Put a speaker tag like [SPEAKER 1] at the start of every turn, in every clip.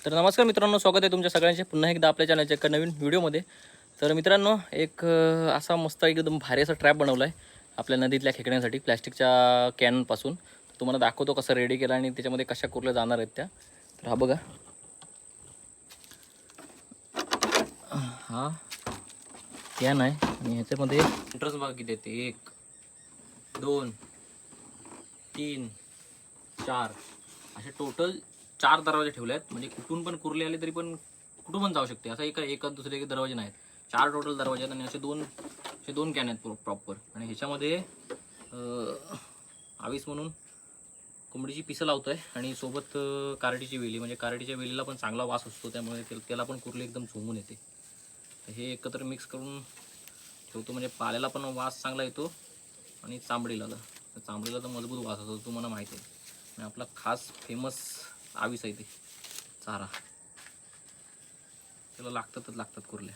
[SPEAKER 1] तर नमस्कार मित्रांनो, स्वागत आहे तुमच्या सगळ्यांचे पुन्हा एकदा आपल्या चॅनलच्या एका नवीन व्हिडिओमध्ये. तर मित्रांनो, एक असा मस्त एकदम भारी असा ट्रॅप बनवला आहे आपल्या नदीतल्या खेकड्यांसाठी प्लॅस्टिकच्या कॅनपासून. तुम्हाला दाखवतो कसं रेडी केला आणि त्याच्यामध्ये कशा कुरल्या जाणार आहेत त्या. तर हा बघा, हा कॅन आहे आणि ह्याच्यामध्ये एंट्रन्स बघा किती येते, 1 2 3 4 असे टोटल 4 दरवाजे ठेवले आहेत. म्हणजे कुठून पण कुर्ले आले तरी पण कुठून पण जाऊ शकते, असं एका दुसरे दरवाजे नाहीत. 4 टोटल दरवाजे आहेत आणि असे दोन कॅन आहेत प्रॉपर. आणि ह्याच्यामध्ये 20 म्हणून कोंबडीची पिसं लावतोय आणि सोबत कारडीची वेली, म्हणजे कारडीच्या वेलीला पण चांगला वास असतो, त्यामुळे त्याला पण कुर्ले एकदम झोमून येते. तर हे एकत्र मिक्स करून ठेवतो, म्हणजे पाल्याला पण वास चांगला येतो आणि चांबडीला तर मजबूत वास असतो, तुम्हाला माहिती आहे. आणि आपला खास फेमस 20 आहे ते चारा, त्याला लागतात कुर्ल्या.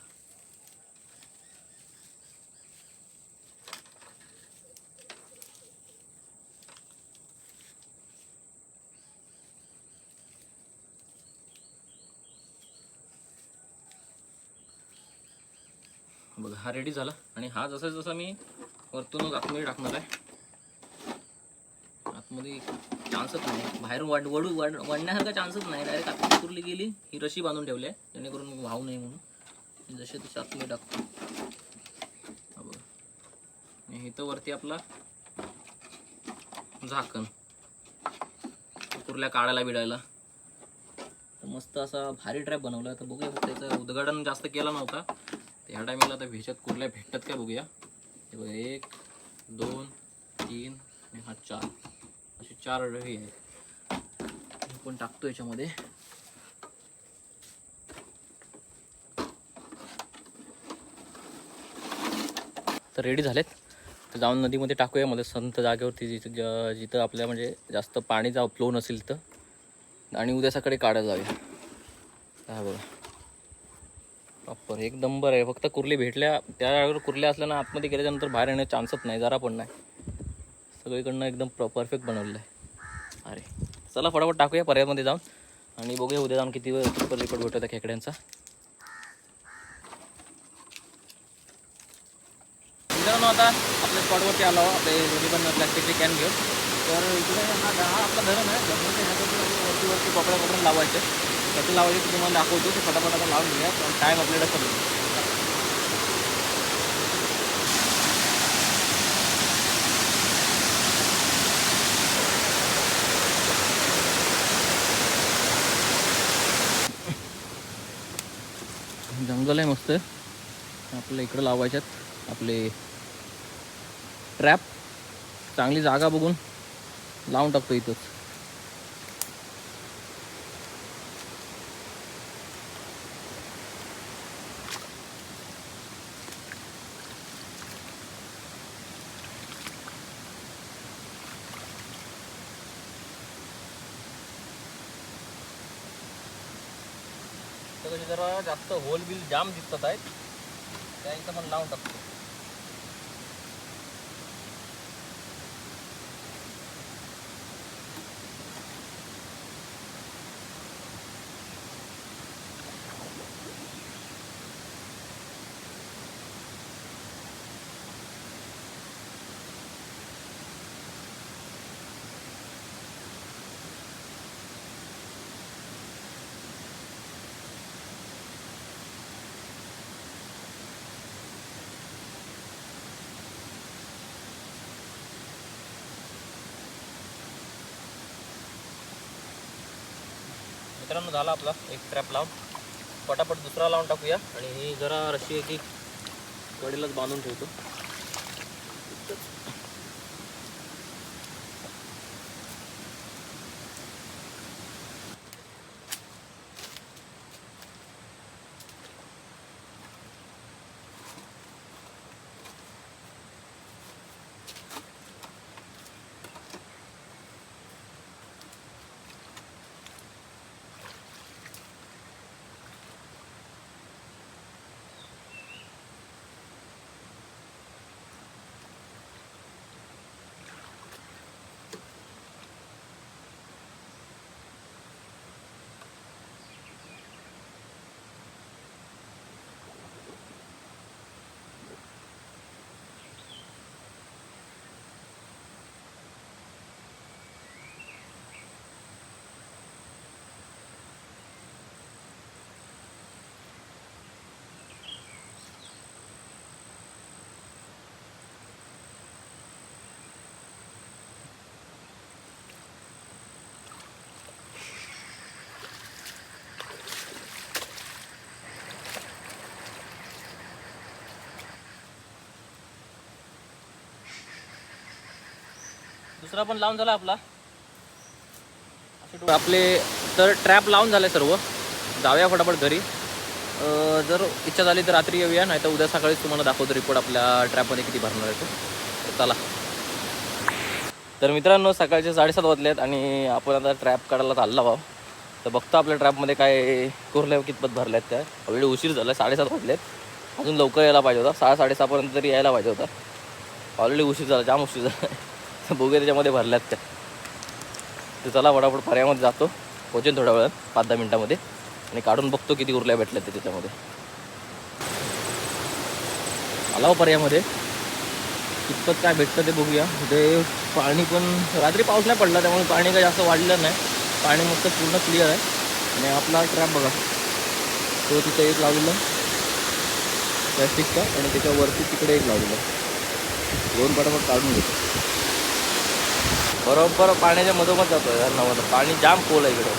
[SPEAKER 1] बघा, हा रेडी झाला. आणि हा जसं मी वरतूनच आतमध्ये टाकणार आहे. आतमध्ये चान्सच नाही, बाहेरून वाढण्यासारखा चान्सच नाही. डायरेक्ट आतमध्ये कुरली गेली, ही रशी बांधून ठेवली आहे जेणेकरून वाहू नये म्हणून. जसे तसे आतमध्ये टाकतो. हा बघा, आणि इथं वरती आपला झाकण कुर्ल्या काढायला बिडायला. मस्त असा भारी ट्रॅप बनवला. तर बघूया, फक्त त्याचं उद्घाटन जास्त केला नव्हता ह्या टायमिंगला. तर ह्याच्यात कुर्ल्या भेटतात काय बघूया. हे बघा, 1 2 3 आणि हा 4, असे 4 हे आहेत. आपण टाकतो याच्यामध्ये. तर रेडी झालेत. तर जाऊन नदीमध्ये टाकूया, मध्ये संत जागेवरती, जिथं आपल्या म्हणजे जास्त पाणीचा फ्लो नसेल तिथं. आणि उद्या सकाळी काढायला जाऊया. हा बघा, प्रॉपर एक नंबर आहे. फक्त कुर्ली भेटल्या, त्यावर कुर्ल्या असल्या ना, आतमध्ये गेल्याच्यानंतर बाहेर येण्याचा चान्सच नाही, जरा पण नाही. सगळीकडनं एकदम परफेक्ट बनवलेलं आहे. अरे चला, फटाफट टाकूया पर्यायमध्ये जाऊन आणि बघूया उद्या जाऊन किती रिपोर्ट भेटतो त्या खेकड्यांचा. मित्रांनो, आता आपल्या स्पॉटवरती आलो, आपले दोन्ही पण प्लॅस्टिकचे कॅन घेऊन. तर इकडे हा आपला धरण आहे. धरणाच्या ह्याच्यातून वरती कपड्या लावायचे. त्याचं लावायचे की तुम्हाला दाखवतो, ते फटाफट आपण लावून घेऊया, टाईम आपल्याला कमी. जंगल आहे मस्त. आपल्याला इकडं लावायच्यात आपले ट्रॅप. चांगली जागा बघून लावून टाकतो इथंच. तर जरा जास्त होल बिल जाम दिसत आहेत, त्या इथं पण लावून टाकतो. मित्रांनो, झाला आपला एक ट्रॅप लावून. पटापट दुसरा लावून टाकूया. आणि ही जरा रशी आहे की कडेलाच बांधून ठेवतो. दुसरा पण लावून झाला आपला आपले. तर ट्रॅप लावून झाले सर्व. जाऊया फटाफट घरी. जर इच्छा झाली तर रात्री येऊया, नाही तर उद्या सकाळीच तुम्हाला दाखवतो रिपोर्ट आपल्या ट्रॅपमध्ये किती भरणार आहे तो. चला. तर मित्रांनो सकाळचे 7:30 वाजलेत आणि आपण आता ट्रॅप काढायला चालला भाऊ. तर बघतो आपल्या ट्रॅपमध्ये काय कुर्ल्या कितपत भरल्यात त्या. ऑलरेडी उशीर झाला, 7:30 वाजलेत. अजून लवकर यायला पाहिजे होता, 6, 6:30पर्यंत तरी यायला पाहिजे होता. ऑलरेडी उशीर झाला, जाम उशीर झाला. तर बघूया त्याच्यामध्ये भरल्यात त्या. तर चला फटाफट पर्यामध्ये जातो, पोचेन थोड्या वेळात 5-10 मिनटामध्ये, आणि काढून बघतो किती उरल्या भेटल्यात ते त्याच्यामध्ये. आला पर्यामध्ये कितपत काय भेटतं ते बघूया. ते पाणी पण रात्री पाऊस नाही पडला त्यामुळे पाणी काही जास्त वाढलं नाही. पाणी मस्त पूर्ण क्लिअर आहे. आणि आपला ट्रॅप बघा, तो तिथे एक लावलेला प्लॅस्टिकचा आणि त्याच्यावरती तिकडे एक लावलेला. 2 फटाफट काढून घेतो. बरोबर पाण्याच्या मधोमध जातो धरणामध्ये. पाणी जाम खोल आहे इकडे,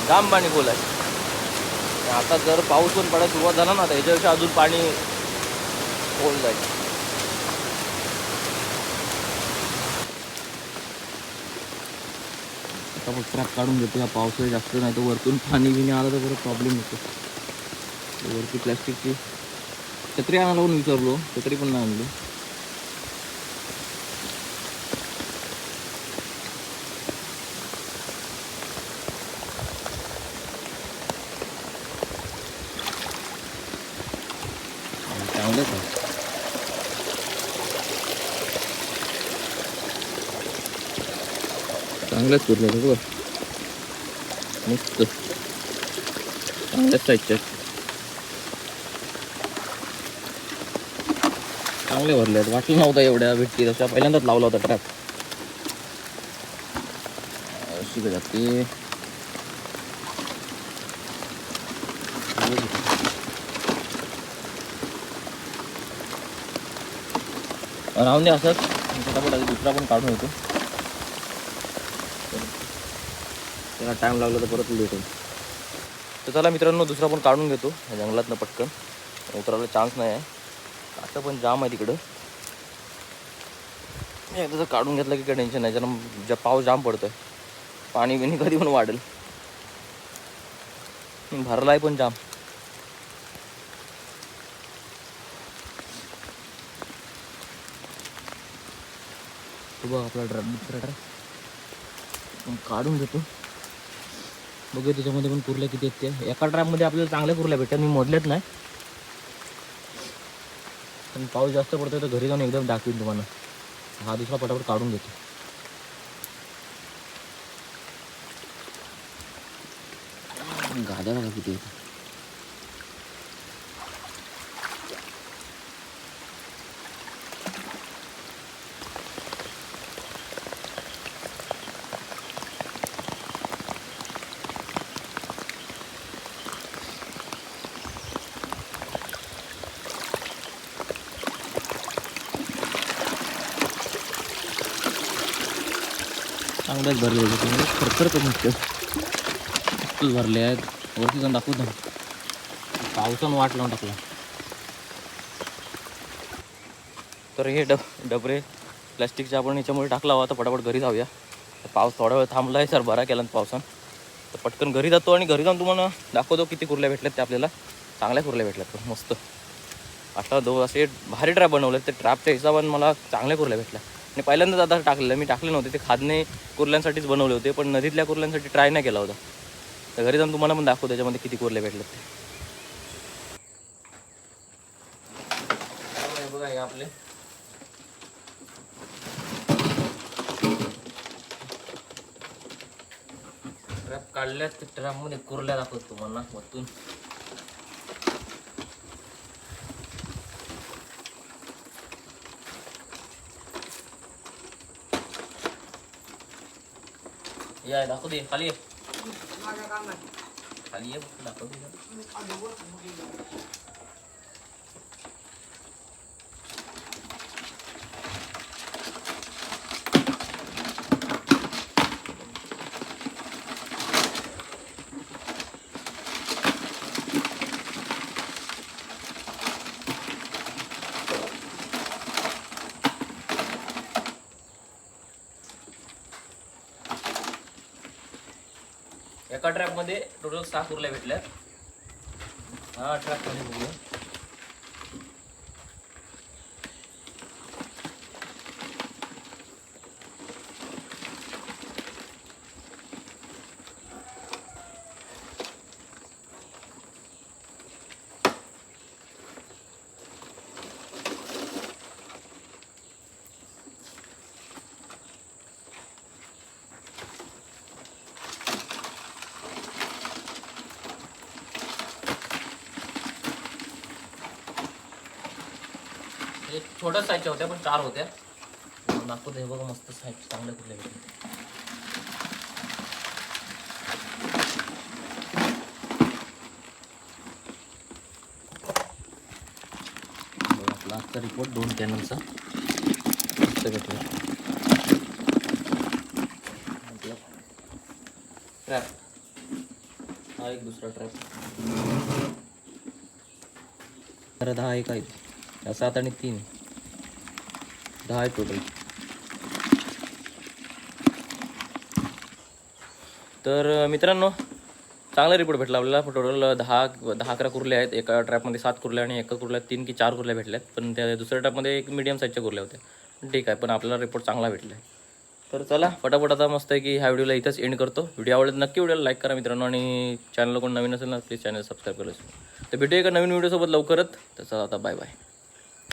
[SPEAKER 1] जाम पाणी खोल आहे. आता जर पाऊस पण पडायला सुरुवात झाला ना तर याच्यापेक्षा अजून पाणी खोल जाईल. आता मग ट्रॅप काढून घेतो. या पावसाळी जास्त नाही तर वरतून पाणी बिणी आलं तर बरं प्रॉब्लेम होतो. वरती प्लॅस्टिकची छत्री आणायला पण विचारलो, छत्री पण नाही आणली. चांगलंच आहे. चांगल्याच कुर्ल्या बघ, मस्त चांगल्याच साईजच्या चांगले भरले आहेत. वाटलं नव्हतं एवढ्या भेटतील तशा. पहिल्यांदाच लावला होता ट्रॅप. अशी जाते राहून दे असंच. फटाफट आधी दुसरा पण काढून येतो, त्याला टाईम लागला तर परत लेट होईल. तर चला मित्रांनो दुसरा पण काढून घेतो. जंगलातनं पटकन उतरायला चान्स नाही आहे, आता पण जाम आहे तिकडं. एकदा जर काढून घेतलं की काही टेन्शन नाही. जरा पाऊस जाम पडतोय, पाणी बिणी कधी पण वाढेल. भरला आहे पण जाम. बघ आपला दुसरा ट्रॅप काढून घेतो. बघूया त्याच्यामध्ये पण कुर्ल्या किती आहेत त्या. एका ट्रॅपमध्ये आपल्याला चांगल्या कुर्ल्या भेटतात, मी मोजल्यात नाही. पण पाऊस जास्त पडतोय तर घरी जाऊन एकदम दाखवीन तुम्हाला. हा दुसरा फटाफट काढून घेतो. गाद्या बघा किती आहेत. चांगल्याच भरले होते, खरखर कमी मस्त भरले आहेत. वरती जाऊन दाखवत ना, पावसानं वाट लावून टाकला. तर हे डबरे प्लॅस्टिकचे आपण याच्यामुळे टाकला हवा. तर फटाफट घरी जाऊया. पाऊस थोडा वेळ थांबला आहे सर, बरा केला पावसानं. तर पटकन घरी जातो आणि घरी जाऊन तुम्हाला दाखवतो किती कुर्ल्या भेटल्यात ते आपल्याला. चांगल्या कुर्ल्या भेटल्यात मस्त. आता असे भारी ट्रॅप बनवले. ते ट्रॅपच्या हिशोबाने मला चांगल्या कुर्ल्या भेटल्या. आणि पहिल्यांदाच आता टाकलेलं, मी टाकले नव्हते ते खादने कुर्ल्यांसाठीच बनवले होते, पण नदीतल्या कुर्ल्यांसाठी ट्राय नाही केला होता. तर घरी जाऊन तुम्हाला पण दाखवतो त्याच्यामध्ये किती कुर्ले भेटलेत ते. बघा हे आपले ट्रॅप काढल्यात. ते ट्रॅपमध्ये कुर्ल्या दाखवतो तुम्हाला वरतून. या दाखव दे, खाली ये, खाली ये, दाखव दे. एका ट्रॅपमध्ये टोटल 6 कुर्ल्या भेटल्या. हा ट्रॅपमध्ये बघूया. छोट्या साईजच्या होत्या पण 4 होत्या. नागपूर हे बघा मस्त साईज चांगल्या कुठल्या भेटले. आपला आजचा रिपोर्ट 2 कॅनलचा मस्त भेटला. ट्रॅप हा एक दुसरा ट्रॅप. तर 10 एक आहे. 7 आणि 3 10 आहे टोटल. तर मित्रांनो चांगला रिपोर्ट भेटला आपल्याला. टोटल 10-11 कुर्ल्या आहेत. एका ट्रॅपमध्ये 7 कुर्ल्या आणि एका कुर्ल्यात 3 की 4 कुर्ल्या भेटल्यात. पण त्या दुसऱ्या ट्रॅपमध्ये एक मीडियम साईजच्या कुर्ल्या होत्या. ठीक आहे, पण आपल्याला रिपोर्ट चांगला भेटला आहे. तर चला फटाफट आता मस्त आहे की ह्या व्हिडिओला इथंच एंड करतो. व्हिडिओ आवडत नक्की व्हिडिओला लाईक करा मित्रांनो, आणि चॅनलला कोण नवीन असेल ना प्लीज चॅनल सबस्क्राईब करा. तर भेटूया एका नवीन व्हिडिओसोबत लवकरच. तर चला आता बाय बाय.